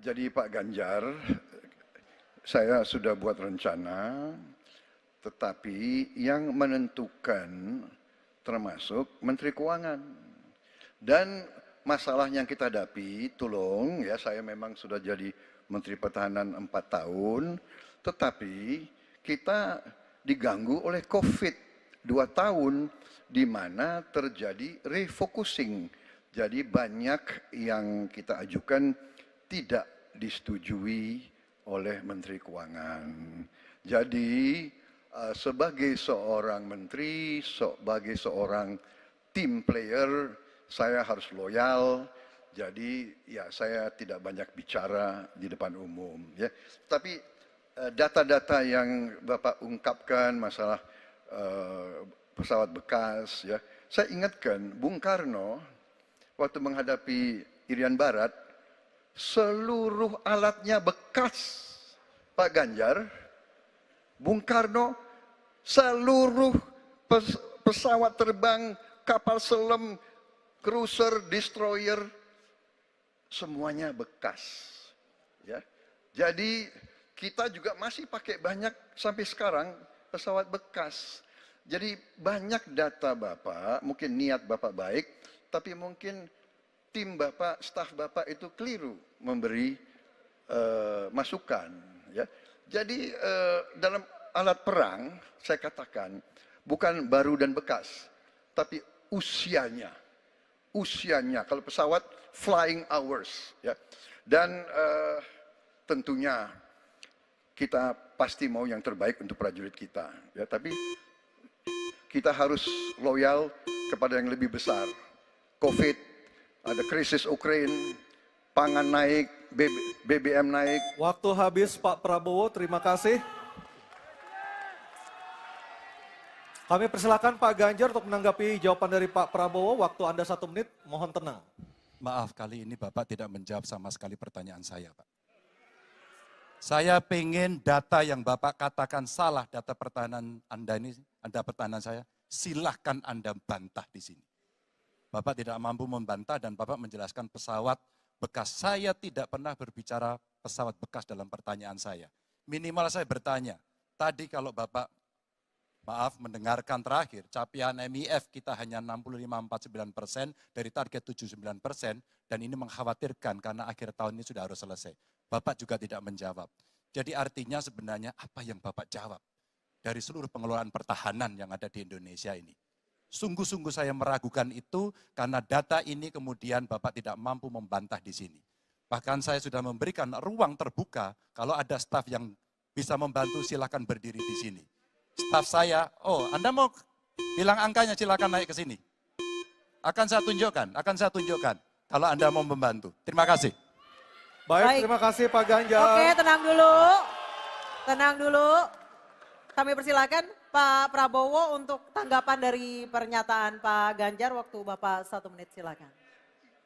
Jadi Pak Ganjar, saya sudah buat rencana, tetapi yang menentukan termasuk Menteri Keuangan. Dan masalah yang kita hadapi, tolong ya, saya memang sudah jadi Menteri Pertahanan 4 tahun, tetapi kita diganggu oleh COVID 2 tahun, di mana terjadi refocusing. Jadi banyak yang kita ajukan tidak disetujui oleh Menteri Keuangan. Jadi sebagai seorang menteri, sebagai seorang team player, saya harus loyal. Jadi ya saya tidak banyak bicara di depan umum. Ya. Tapi data-data yang Bapak ungkapkan masalah pesawat bekas, ya, saya ingatkan Bung Karno waktu menghadapi Irian Barat, seluruh alatnya bekas. Pak Ganjar, Bung Karno, seluruh pesawat terbang, kapal selam, cruiser, destroyer, semuanya bekas. Ya. Jadi kita juga masih pakai banyak sampai sekarang pesawat bekas. Jadi banyak data Bapak, mungkin niat Bapak baik, tapi mungkin tim Bapak, staf Bapak itu keliru memberi masukan. Ya. Jadi dalam alat perang, saya katakan, bukan baru dan bekas, tapi usianya. Usianya, kalau pesawat flying hours. Ya. Dan tentunya kita pasti mau yang terbaik untuk prajurit kita. Ya. Tapi kita harus loyal kepada yang lebih besar. COVID, ada krisis Ukraina, pangan naik, BBM naik. Waktu habis Pak Prabowo, terima kasih. Kami persilakan Pak Ganjar untuk menanggapi jawaban dari Pak Prabowo. Waktu Anda 1 menit, mohon tenang. Maaf, kali ini Bapak tidak menjawab sama sekali pertanyaan saya, Pak. Saya pengen data yang Bapak katakan salah, data pertahanan Anda ini, Anda pertahanan saya, silahkan Anda bantah di sini. Bapak tidak mampu membantah dan Bapak menjelaskan pesawat bekas. Saya tidak pernah berbicara pesawat bekas dalam pertanyaan saya. Minimal saya bertanya, tadi kalau Bapak, maaf, mendengarkan terakhir, capaian MIF kita hanya 65-49% dari target 79%, dan ini mengkhawatirkan karena akhir tahun ini sudah harus selesai. Bapak juga tidak menjawab. Jadi artinya sebenarnya apa yang Bapak jawab dari seluruh pengelolaan pertahanan yang ada di Indonesia ini? Sungguh-sungguh saya meragukan itu karena data ini kemudian Bapak tidak mampu membantah di sini. Bahkan saya sudah memberikan ruang terbuka, kalau ada staf yang bisa membantu silakan berdiri di sini. Staf saya, oh Anda mau bilang angkanya silakan naik ke sini. Akan saya tunjukkan kalau Anda mau membantu. Terima kasih. Baik, terima kasih Pak Ganjar. Oke, tenang dulu. Tenang dulu. Kami persilakan Pak Prabowo untuk tanggapan dari pernyataan Pak Ganjar. Waktu Bapak 1 menit, silakan.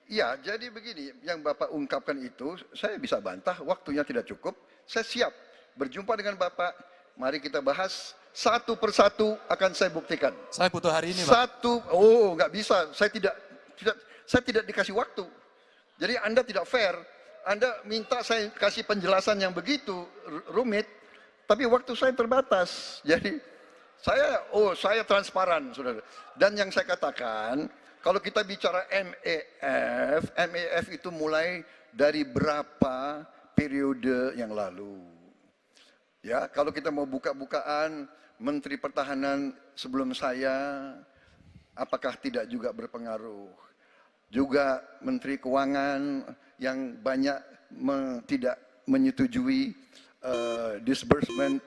Ya, jadi begini, yang Bapak ungkapkan itu saya bisa bantah, waktunya tidak cukup. Saya siap berjumpa dengan Bapak, mari kita bahas satu persatu akan saya buktikan. Saya butuh hari ini, Pak. Nggak bisa, saya tidak dikasih waktu. Jadi Anda tidak fair. Anda minta saya kasih penjelasan yang begitu rumit, tapi waktu saya terbatas. Jadi saya transparan, saudara. Dan yang saya katakan, kalau kita bicara MEF itu mulai dari berapa periode yang lalu. Ya, kalau kita mau buka-bukaan, Menteri Pertahanan sebelum saya, apakah tidak juga berpengaruh? Juga Menteri Keuangan yang banyak tidak menyetujui disbursement.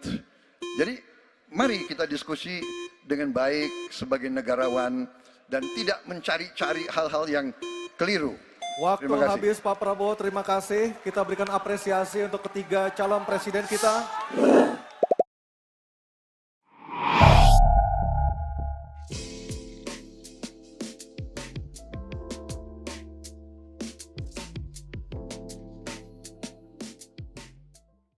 Jadi mari kita diskusi dengan baik sebagai negarawan dan tidak mencari-cari hal-hal yang keliru. Waktu habis Pak Prabowo, terima kasih. Kita berikan apresiasi untuk ketiga calon presiden kita.